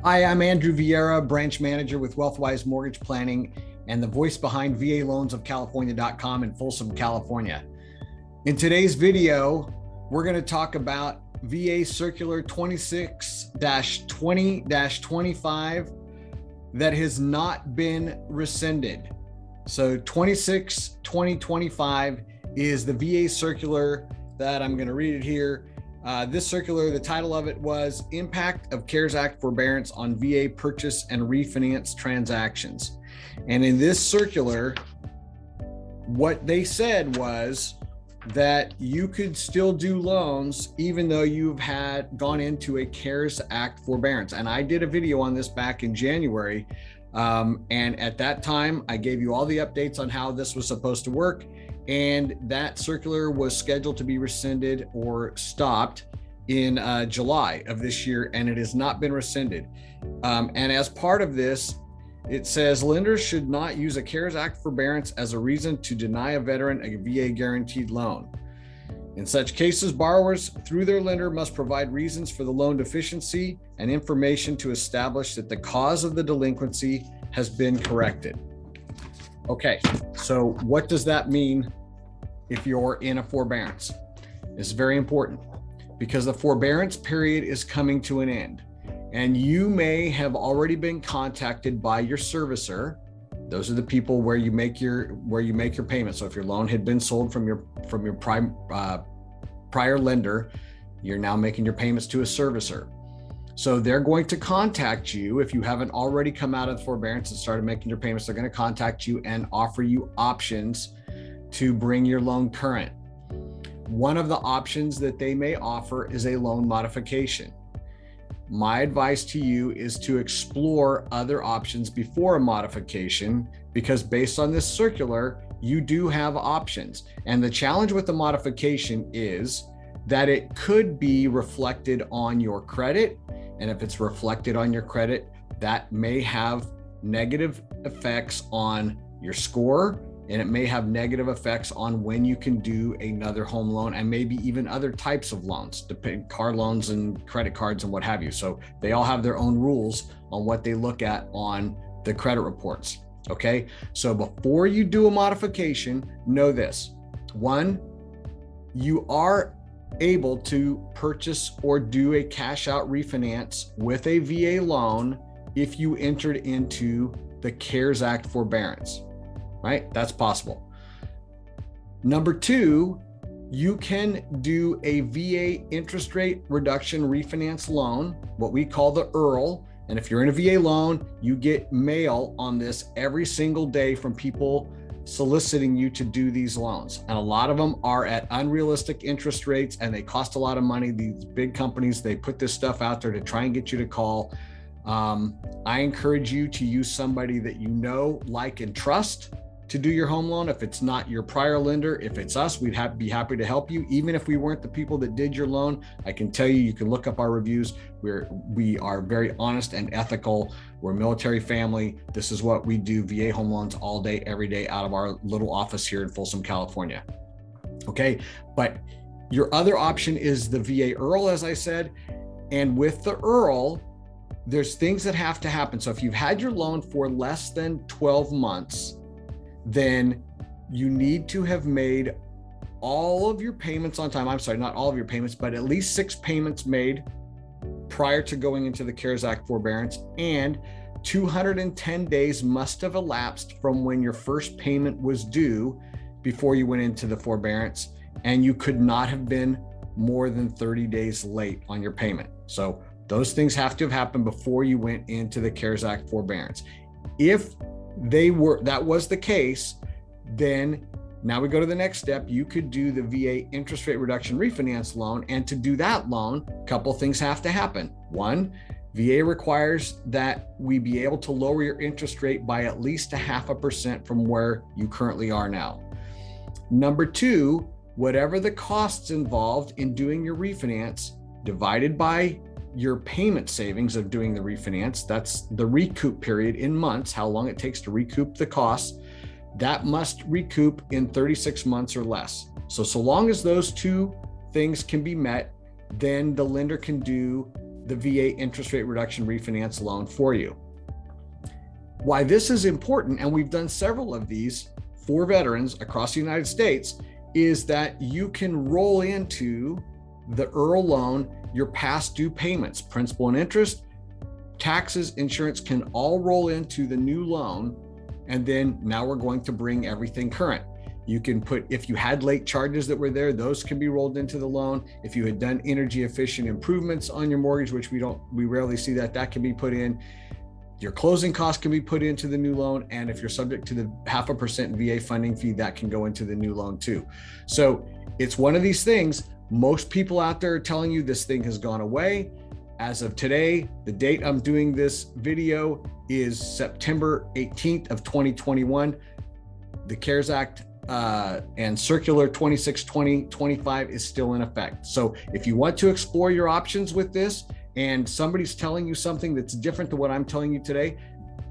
Hi, I'm Andrew Vierra, branch manager with WealthWise Mortgage Planning and the voice behind VALoansOfCalifornia.com in Folsom, California. In today's video, we're going to talk about VA Circular 26-20-25 that has not been rescinded. So 26-20-25 is the VA circular that I'm going to read it here. This circular, the title of it was Impact of CARES Act Forbearance on VA Purchase and Refinance Transactions. And in this circular, what they said was that you could still do loans even though you've had gone into a CARES Act forbearance. And I did a video on this back in January. And at that time, I gave you all the updates on how this was supposed to work. And that circular was scheduled to be rescinded or stopped in July of this year, and it has not been rescinded. And as part of this, it says lenders should not use a CARES Act forbearance as a reason to deny a veteran a VA guaranteed loan. In such cases, borrowers, through their lender, must provide reasons for the loan deficiency and information to establish that the cause of the delinquency has been corrected. Okay, so what does that mean if you're in a forbearance? It's very important because the forbearance period is coming to an end, and you may have already been contacted by your servicer. Those are the people where you make your payment. So if your loan had been sold from your prior lender, you're now making your payments to a servicer. So they're going to contact you if you haven't already come out of the forbearance and started making your payments. They're going to contact you and offer you options to bring your loan current. One of the options that they may offer is a loan modification. My advice to you is to explore other options before a modification, because based on this circular, you do have options. And the challenge with the modification is that it could be reflected on your credit. And if it's reflected on your credit, that may have negative effects on your score, and it may have negative effects on when you can do another home loan and maybe even other types of loans, car loans and credit cards and what have you. So they all have their own rules on what they look at on the credit reports. Okay, so before you do a modification, know this. One, you are able to purchase or do a cash out refinance with a VA loan if you entered into the CARES Act forbearance, right? That's possible. Number two, you can do a VA interest rate reduction refinance loan, what we call the ERL. And if you're in a VA loan, you get mail on this every single day from people soliciting you to do these loans. And a lot of them are at unrealistic interest rates and they cost a lot of money. These big companies, they put this stuff out there to try and get you to call. I encourage you to use somebody that you know, like, and trust to do your home loan. If it's not your prior lender, if it's us, we'd be happy to help you. Even if we weren't the people that did your loan, I can tell you, you can look up our reviews. We are very honest and ethical. We're a military family. This is what we do, VA home loans all day, every day out of our little office here in Folsom, California. Okay, but your other option is the VA ERL, as I said. And with the ERL, there's things that have to happen. So if you've had your loan for less than 12 months, then you need to have made all of your payments on time. I'm sorry, not all of your payments, but at least 6 payments made prior to going into the CARES Act forbearance, and 210 days must have elapsed from when your first payment was due before you went into the forbearance, and you could not have been more than 30 days late on your payment. So those things have to have happened before you went into the CARES Act forbearance. If that was the case, then now we go to the next step. You could do the VA interest rate reduction refinance loan. And to do that loan, a couple things have to happen. One, VA requires that we be able to lower your interest rate by at least 0.5% from where you currently are now. Number two, whatever the costs involved in doing your refinance divided by your payment savings of doing the refinance, that's the recoup period in months, how long it takes to recoup the costs, that must recoup in 36 months or less. So long as those two things can be met, then the lender can do the VA interest rate reduction refinance loan for you. Why this is important, and we've done several of these for veterans across the United States, is that you can roll into the IRRRL loan your past due payments, principal and interest, taxes, insurance can all roll into the new loan. And then now we're going to bring everything current. You can put, if you had late charges that were there, those can be rolled into the loan. If you had done energy efficient improvements on your mortgage, which we rarely see that can be put in. Your closing costs can be put into the new loan. And if you're subject to the 0.5% VA funding fee, that can go into the new loan too. So it's one of these things. Most people out there are telling you this thing has gone away. As of today, the date I'm doing this video is September 18th of 2021. The CARES Act and Circular 26/2025 is still in effect. So if you want to explore your options with this and somebody's telling you something that's different than what I'm telling you today,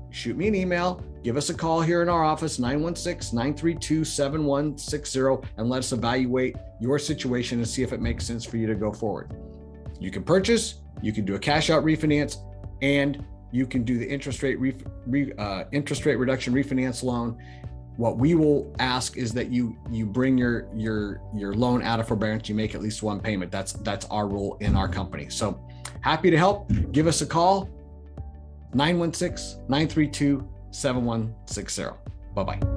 shoot me an email, give us a call here in our office, 916-932-7160, and let us evaluate your situation and see if it makes sense for you to go forward. You can purchase, you can do a cash out refinance, and you can do the interest rate reduction refinance loan. What we will ask is that you bring your loan out of forbearance, you make at least one payment. That's our rule in our company. So happy to help. Give us a call, 916-932-7160. Bye-bye.